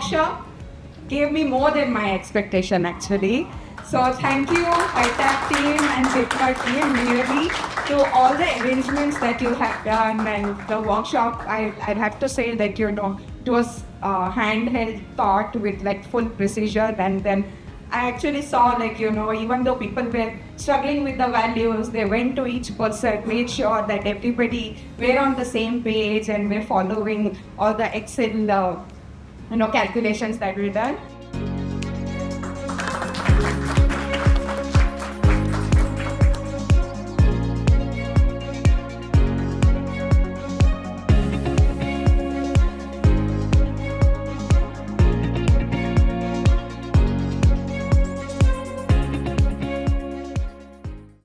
workshop gave me more than my expectation actually. So thank you, HITAP team and JIPMER team, really, to all the arrangements that you have done, and the workshop, I'd have to say that, it was handheld thought with like full precision, and then I actually saw like, even though people were struggling with the values, they went to each person, made sure that everybody were on the same page and were following all the Excel calculations that were done.